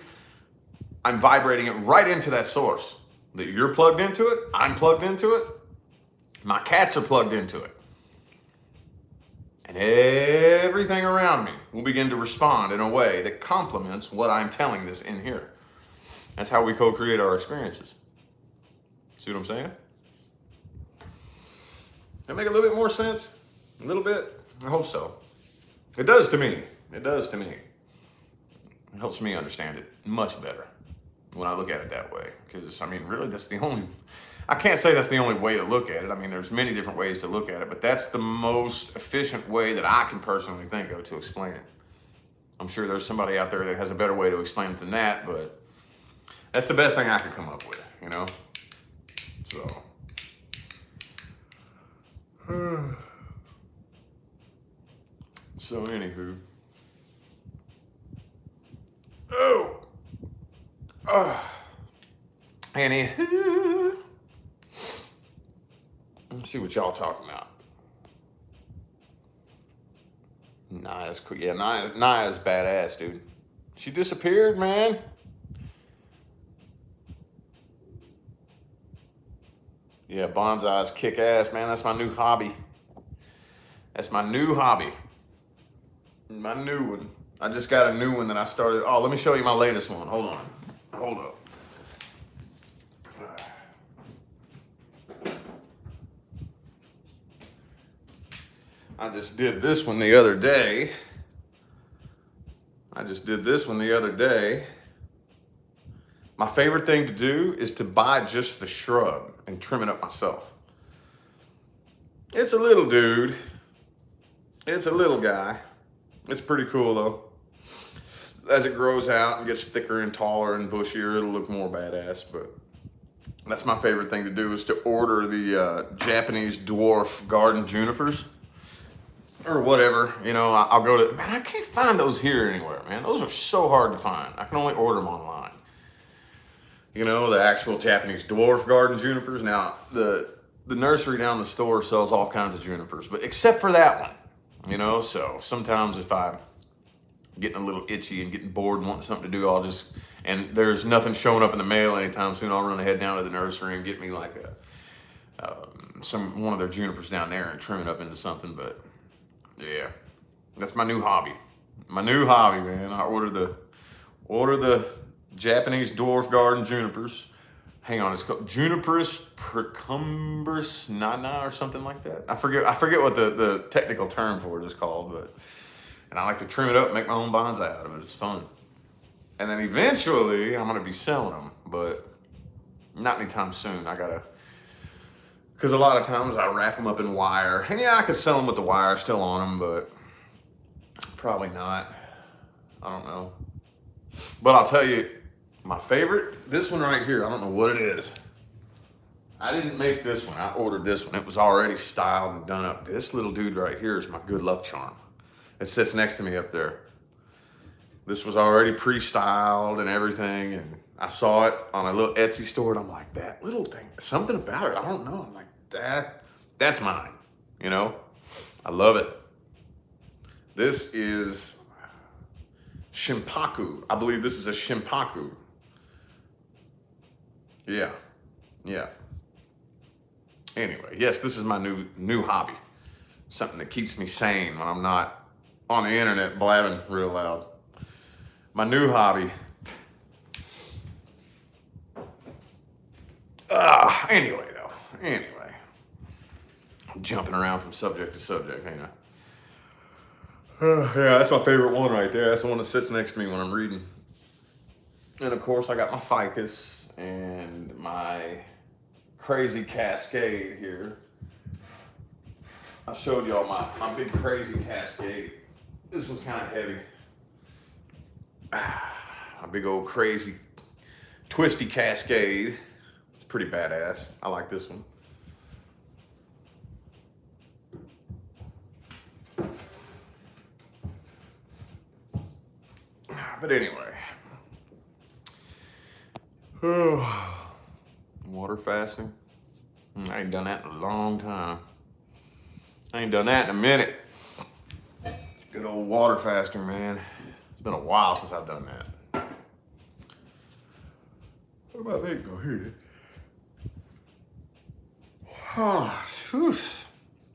I'm vibrating it right into that source. That you're plugged into it, I'm plugged into it, my cats are plugged into it. And everything around me will begin to respond in a way that complements what I'm telling this in here. That's how we co-create our experiences. See what I'm saying? That make a little bit more sense? A little bit? I hope so. It does to me. It does to me. It helps me understand it much better when I look at it that way. Because, I mean, really, I can't say that's the only way to look at it. I mean, there's many different ways to look at it, but that's the most efficient way that I can personally think of to explain it. I'm sure there's somebody out there that has a better way to explain it than that, but that's the best thing I could come up with, you know? So. So, anywho. Anywho. Let's see what y'all talking about. Naya's quick. Yeah, Naya's badass, dude. She disappeared, man. Yeah, bonsai's kick ass, man. That's my new hobby. That's my new hobby. My new one. I just got a new one that I started. Oh, let me show you my latest one. Hold on. Hold up. I just did this one the other day. My favorite thing to do is to buy just the shrub and trim it up myself. It's a little dude. It's a little guy. It's pretty cool though. As it grows out and gets thicker and taller and bushier, it'll look more badass, but that's my favorite thing to do, is to order the Japanese dwarf garden junipers or whatever. You know, I'll go to, man, I can't find those here anywhere, man. Those are so hard to find. I can only order them online. You know, the actual Japanese dwarf garden junipers. Now, the nursery down the store sells all kinds of junipers, but except for that one, you know. So sometimes if I'm getting a little itchy and getting bored and wanting something to do, and there's nothing showing up in the mail anytime soon, I'll run ahead down to the nursery and get me like one of their junipers down there and trim it up into something. But yeah, that's my new hobby. My new hobby, man. I order the Japanese dwarf garden junipers. Hang on, it's called Juniperus precumbus nana or something like that. I forget what the technical term for it is called, and I like to trim it up and make my own bonsai out of it. It's fun. And then eventually I'm gonna be selling them, but not anytime soon. Because a lot of times I wrap them up in wire. And yeah, I could sell them with the wire still on them, but probably not. I don't know. But I'll tell you, my favorite, this one right here, I don't know what it is. I didn't make this one, I ordered this one. It was already styled and done up. This little dude right here is my good luck charm. It sits next to me up there. This was already pre-styled and everything, and I saw it on a little Etsy store, and I'm like, that little thing, something about it, I don't know. I'm like, that's mine, you know? I love it. This is Shimpaku. I believe this is a Shimpaku. Yeah. Anyway, yes, this is my new hobby. Something that keeps me sane when I'm not on the internet blabbing real loud. My new hobby. Anyway. I'm jumping around from subject to subject, ain't I? Yeah, that's my favorite one right there. That's the one that sits next to me when I'm reading. And of course, I got my ficus and my crazy cascade here. I showed y'all my big crazy cascade. This one's kind of heavy. A big old crazy twisty cascade. It's pretty badass. I like this one. But anyway. Water fasting. I ain't done that in a long time. I ain't done that in a minute. Good old water fasting, man. It's been a while since I've done that. What about that go here?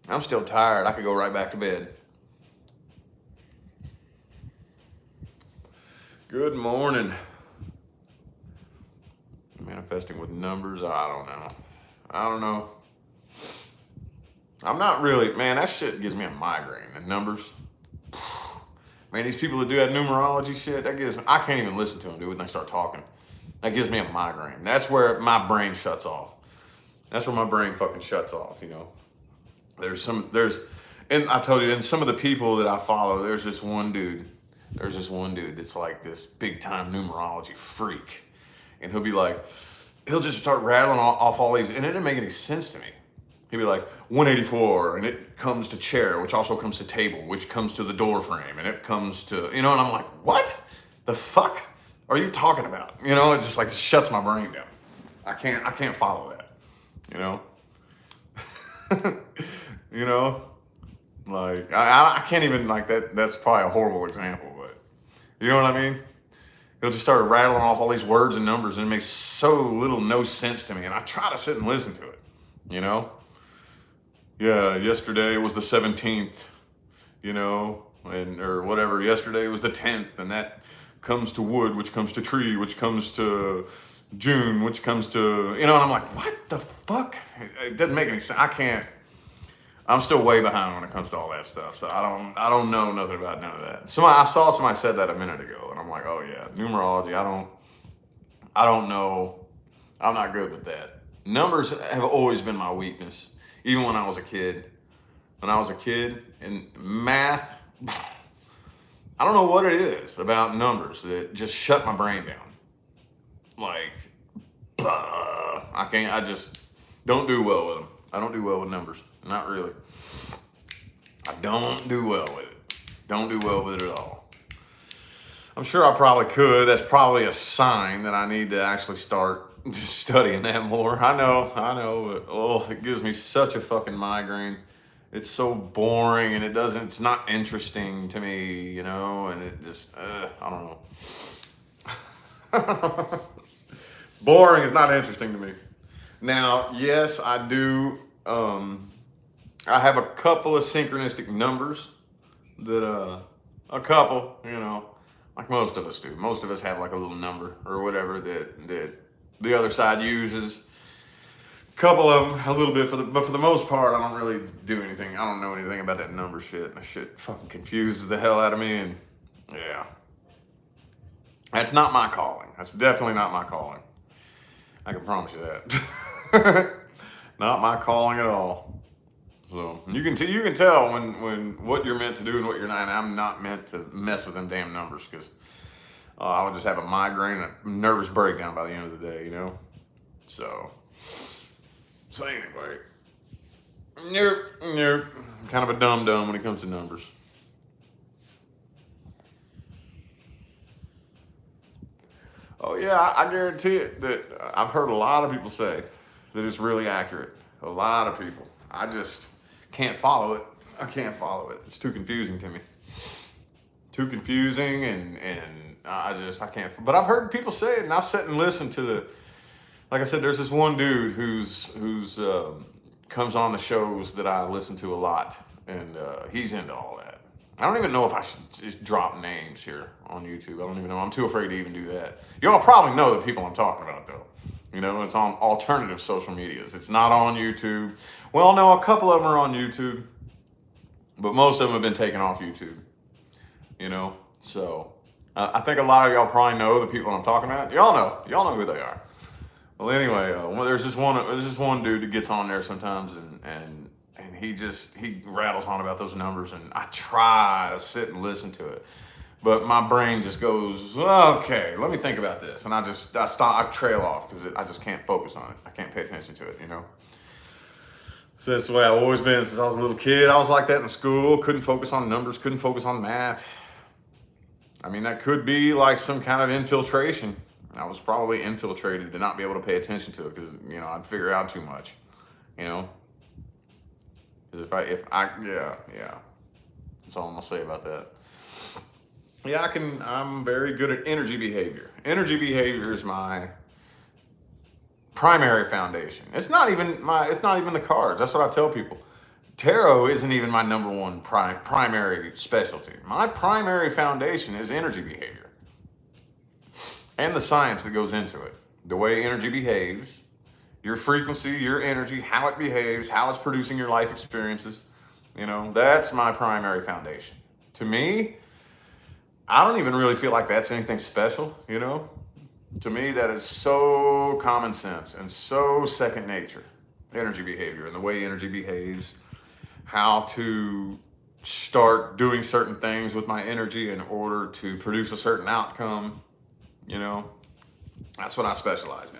I'm still tired. I could go right back to bed. Good morning. Manifesting with numbers, I don't know. I'm not really, man, that shit gives me a migraine. The numbers. Man, these people that do that numerology shit, I can't even listen to them, dude, when they start talking. That gives me a migraine. That's where my brain shuts off. That's where my brain fucking shuts off, you know. And I told you, and some of the people that I follow, there's this one dude that's like this big time numerology freak. And he'll just start rattling off all these, and it didn't make any sense to me. He'd be like, 184, and it comes to chair, which also comes to table, which comes to the door frame, and it comes to, you know, and I'm like, what the fuck are you talking about? You know, it just like shuts my brain down. I can't follow that, you know? You know? Like, I can't even, like, that's probably a horrible example, but you know what I mean? He'll just start rattling off all these words and numbers, and it makes no sense to me, and I try to sit and listen to it, you know? Yeah, yesterday was the 17th, you know, or whatever. Yesterday was the 10th, and that comes to wood, which comes to tree, which comes to June, which comes to, you know, and I'm like, what the fuck? It doesn't make any sense. I'm still way behind when it comes to all that stuff. So I don't know nothing about none of that. I saw somebody said that a minute ago, and I'm like, oh yeah, numerology. I don't know. I'm not good with that. Numbers have always been my weakness, even when I was a kid. When I was a kid, and math, I don't know what it is about numbers that just shut my brain down. Like, I just don't do well with them. I don't do well with numbers. Not really. I don't do well with it. Don't do well with it at all. I'm sure I probably could. That's probably a sign that I need to actually start studying that more. I know. But, oh, it gives me such a fucking migraine. It's so boring and it's not interesting to me, you know, and it just, I don't know. It's boring. It's not interesting to me. Now, yes, I do. I have a couple of synchronistic numbers that, a couple, you know, like most of us do. Most of us have like a little number or whatever that the other side uses. Couple of them, a little bit, but for the most part, I don't really do anything. I don't know anything about that number shit. That shit fucking confuses the hell out of me, and yeah. That's not my calling. That's definitely not my calling. I can promise you that. Not my calling at all. So you can tell when what you're meant to do and what you're not. And I'm not meant to mess with them damn numbers because I would just have a migraine and a nervous breakdown by the end of the day, you know. So anyway, nope. I'm kind of a dum-dum when it comes to numbers. Oh yeah, I guarantee it that I've heard a lot of people say that it's really accurate. A lot of people. I just can't follow it. I can't follow it. It's too confusing to me. Too confusing, and I can't. But I've heard people say it, and I'll sit and listen to the. Like I said, there's this one dude who's comes on the shows that I listen to a lot, and he's into all that. I don't even know if I should just drop names here on YouTube. I don't even know. I'm too afraid to even do that. Y'all probably know the people I'm talking about, though. You know, it's on alternative social medias. It's not on YouTube. Well, no, a couple of them are on YouTube, but most of them have been taken off YouTube. You know, so I think a lot of y'all probably know the people I'm talking about. Y'all know who they are. Well, anyway, there's this one dude that gets on there sometimes, and he rattles on about those numbers, and I try to sit and listen to it, but my brain just goes, okay, let me think about this, and I trail off because I just can't focus on it. I can't pay attention to it, you know. So that's the way I've always been since I was a little kid. I was like that in school. Couldn't focus on numbers. Couldn't focus on math. I mean, that could be like some kind of infiltration. I was probably infiltrated to not be able to pay attention to it because, you know, I'd figure out too much, you know. Because yeah. That's all I'm gonna say about that. Yeah, I'm very good at energy behavior. Energy behavior is my primary foundation. It's not even the cards. That's what I tell people. Tarot isn't even my number one primary specialty. My primary foundation is energy behavior. And the science that goes into it. The way energy behaves, your frequency, your energy, how it behaves, how it's producing your life experiences. You know, that's my primary foundation. To me, I don't even really feel like that's anything special, you know? To me, that is so common sense and so second nature. Energy behavior and the way energy behaves, how to start doing certain things with my energy in order to produce a certain outcome. You know, that's what I specialize in.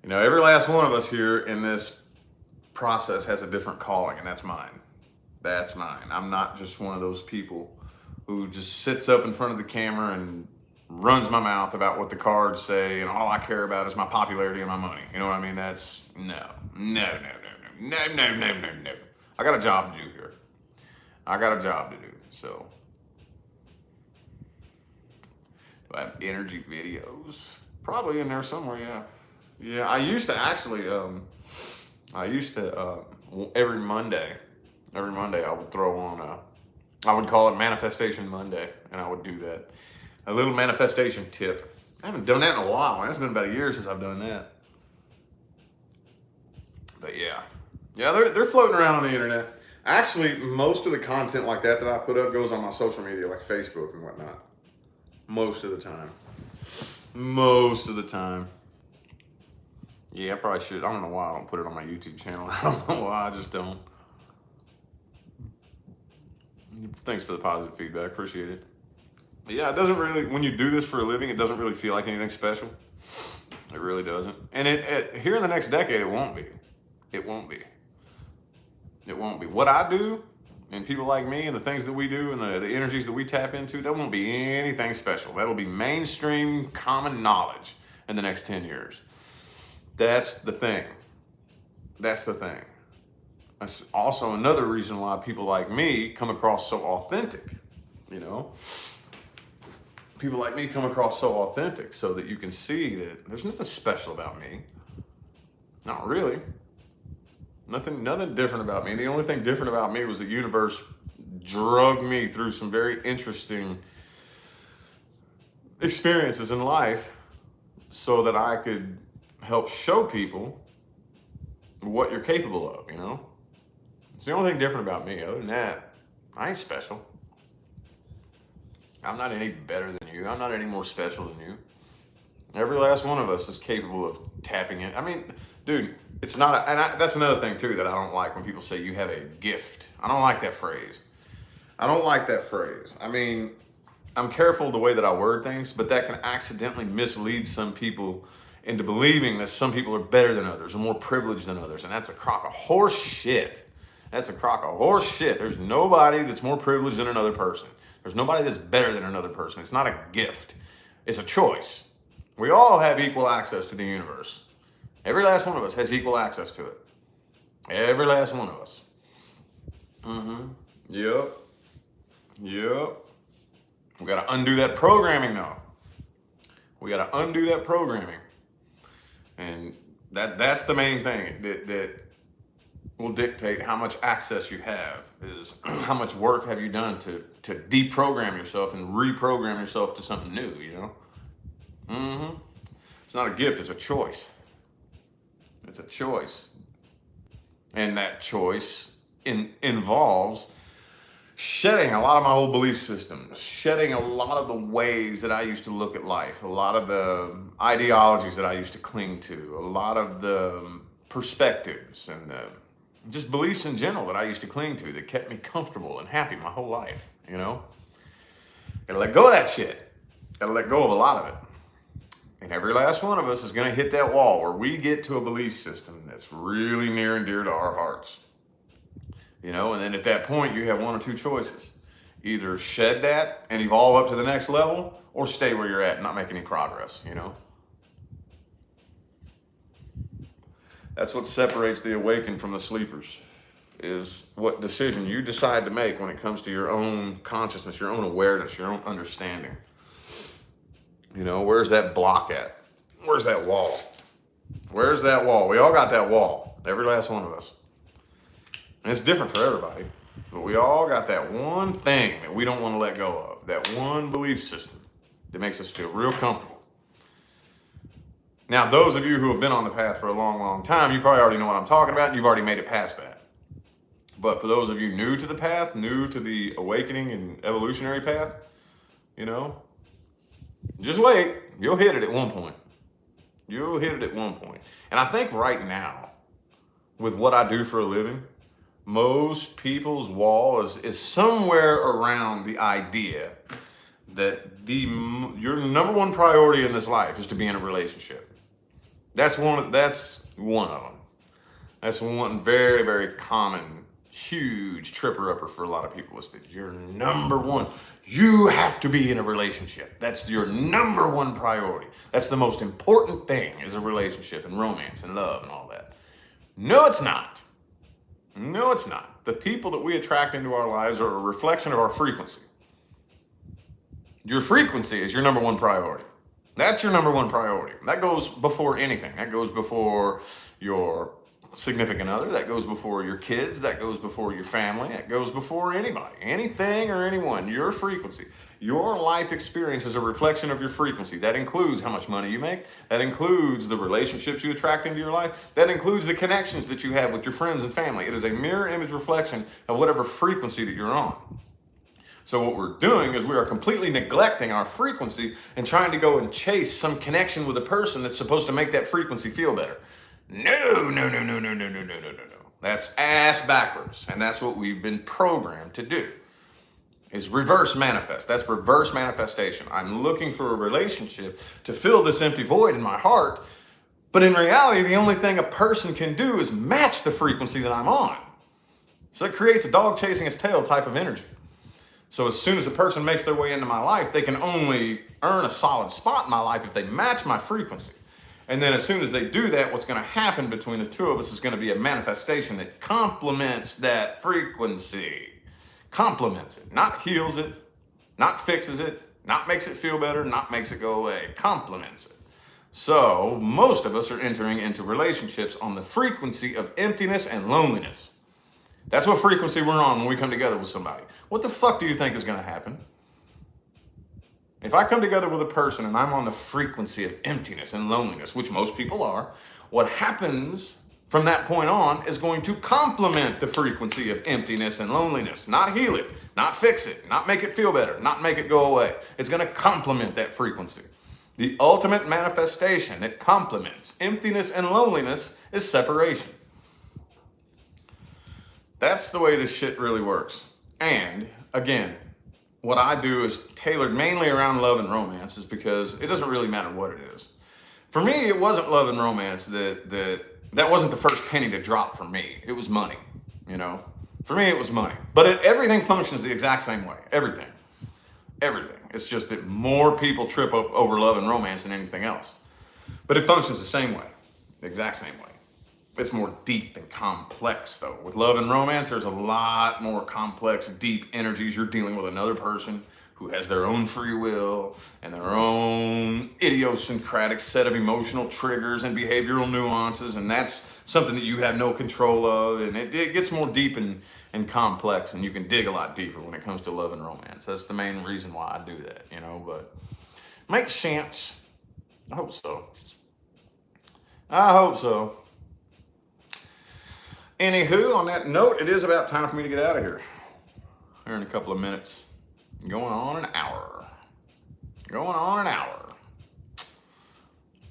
You know, every last one of us here in this process has a different calling, and that's mine. That's mine. I'm not just one of those people who just sits up in front of the camera and runs my mouth about what the cards say, and all I care about is my popularity and my money. You know what I mean? That's no. I got a job to do here. I got a job to do, so. Do I have energy videos? Probably in there somewhere, yeah. Yeah, I used to actually, every Monday I would throw on I would call it Manifestation Monday, and I would do that. A little manifestation tip. I haven't done that in a while, man. It's been about a year since I've done that. But yeah, Yeah, they're floating around on the internet. Actually, most of the content like that I put up goes on my social media, like Facebook and whatnot. Most of the time. Most of the time. Yeah, I probably should. I don't know why I don't put it on my YouTube channel. I don't know why. I just don't. Thanks for the positive feedback. Appreciate it. But yeah, it doesn't really, when you do this for a living, it doesn't really feel like anything special. It really doesn't. And here in the next decade, it won't be. It won't be. It won't be. What I do, and people like me, and the things that we do, and the energies that we tap into, that won't be anything special. That'll be mainstream common knowledge in the next 10 years. That's the thing. That's the thing. That's also another reason why people like me come across so authentic, you know? People like me come across so authentic so that you can see that there's nothing special about me. Not really. Nothing different about me. The only thing different about me was the universe drugged me through some very interesting experiences in life so that I could help show people what you're capable of, you know? It's the only thing different about me. Other than that, I ain't special. I'm not any better than you. I'm not any more special than you. Every last one of us is capable of tapping in. I mean, dude, it's not, that's another thing too that I don't like when people say you have a gift. I don't like that phrase. I don't like that phrase. I mean, I'm careful the way that I word things, but that can accidentally mislead some people into believing that some people are better than others or more privileged than others. And that's a crock of horse shit. That's a crock of horse shit. There's nobody that's more privileged than another person. There's nobody that's better than another person. It's not a gift. It's a choice. We all have equal access to the universe. Every last one of us has equal access to it. Every last one of us. Yep. We got to undo that programming though. We got to undo that programming. And that's the main thing that will dictate how much access you have, is how much work have you done to deprogram yourself and reprogram yourself to something new, you know? It's not a gift, it's a choice. It's a choice. And that choice involves shedding a lot of my old belief systems, shedding a lot of the ways that I used to look at life, a lot of the ideologies that I used to cling to, a lot of the perspectives and just beliefs in general that I used to cling to that kept me comfortable and happy my whole life, you know? Gotta let go of that shit. Gotta let go of a lot of it. And every last one of us is gonna hit that wall where we get to a belief system that's really near and dear to our hearts. You know, and then at that point you have one or two choices. Either shed that and evolve up to the next level, or stay where you're at and not make any progress, you know? That's what separates the awakened from the sleepers, is what decision you decide to make when it comes to your own consciousness, your own awareness, your own understanding. You know, where's that block at? Where's that wall? Where's that wall? We all got that wall, every last one of us. And it's different for everybody, but we all got that one thing that we don't want to let go of, that one belief system that makes us feel real comfortable. Now, those of you who have been on the path for a long, long time, you probably already know what I'm talking about, and you've already made it past that. But for those of you new to the path, new to the awakening and evolutionary path, you know, just wait. You'll hit it at one point. You'll hit it at one point. And I think right now, with what I do for a living, most people's wall is somewhere around the idea that your number one priority in this life is to be in a relationship. That's one of them. That's one very, very common, huge tripper-upper for a lot of people, is that you're number one. You have to be in a relationship. That's your number one priority. That's the most important thing, is a relationship and romance and love and all that. No, it's not. No, it's not. The people that we attract into our lives are a reflection of our frequency. Your frequency is your number one priority. That's your number one priority. That goes before anything. That goes before your significant other, that goes before your kids, that goes before your family, that goes before anybody, anything or anyone. Your frequency, your life experience is a reflection of your frequency. That includes how much money you make, that includes the relationships you attract into your life, that includes the connections that you have with your friends and family. It is a mirror image reflection of whatever frequency that you're on. So what we're doing is we are completely neglecting our frequency and trying to go and chase some connection with a person that's supposed to make that frequency feel better. No, no, no, no, no, no, no, no, no, no, no. That's ass backwards. And that's what we've been programmed to do, is reverse manifest. That's reverse manifestation. I'm looking for a relationship to fill this empty void in my heart. But in reality, the only thing a person can do is match the frequency that I'm on. So it creates a dog chasing its tail type of energy. So as soon as a person makes their way into my life, they can only earn a solid spot in my life if they match my frequency. And then as soon as they do that, what's going to happen between the two of us is going to be a manifestation that complements that frequency. Complements it, not heals it, not fixes it, not makes it feel better, not makes it go away. Complements it. So most of us are entering into relationships on the frequency of emptiness and loneliness. That's what frequency we're on when we come together with somebody. What the fuck do you think is going to happen? If I come together with a person and I'm on the frequency of emptiness and loneliness, which most people are, what happens from that point on is going to complement the frequency of emptiness and loneliness. Not heal it, not fix it, not make it feel better, not make it go away. It's going to complement that frequency. The ultimate manifestation that complements emptiness and loneliness is separation. That's the way this shit really works. And again, what I do is tailored mainly around love and romance, is because it doesn't really matter what it is. For me, it wasn't love and romance that wasn't the first penny to drop for me. It was money, you know. For me, it was money. But everything functions the exact same way. Everything. It's just that more people trip up over love and romance than anything else. But it functions the same way, the exact same way. It's more deep and complex, though. With love and romance, there's a lot more complex, deep energies. You're dealing with another person who has their own free will and their own idiosyncratic set of emotional triggers and behavioral nuances, and that's something that you have no control of, and it gets more deep and complex, and you can dig a lot deeper when it comes to love and romance. That's the main reason why I do that, you know, but makes sense. I hope so. Anywho, on that note, it is about time for me to get out of here. Here in a couple of minutes. Going on an hour.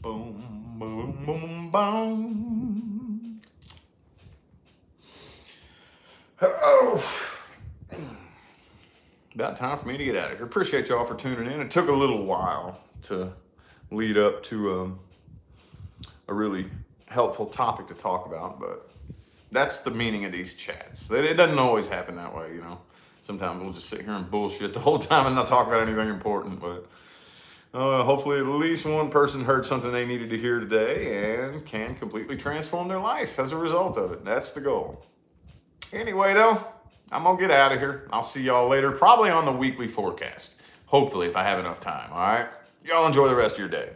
Boom, boom, boom, boom. Oh. About time for me to get out of here. Appreciate y'all for tuning in. It took a little while to lead up to a really helpful topic to talk about, but that's the meaning of these chats. It doesn't always happen that way, you know. Sometimes we'll just sit here and bullshit the whole time and not talk about anything important, but hopefully at least one person heard something they needed to hear today and can completely transform their life as a result of it. That's the goal. Anyway, though, I'm going to get out of here. I'll see y'all later, probably on the weekly forecast. Hopefully, if I have enough time, all right? Y'all enjoy the rest of your day.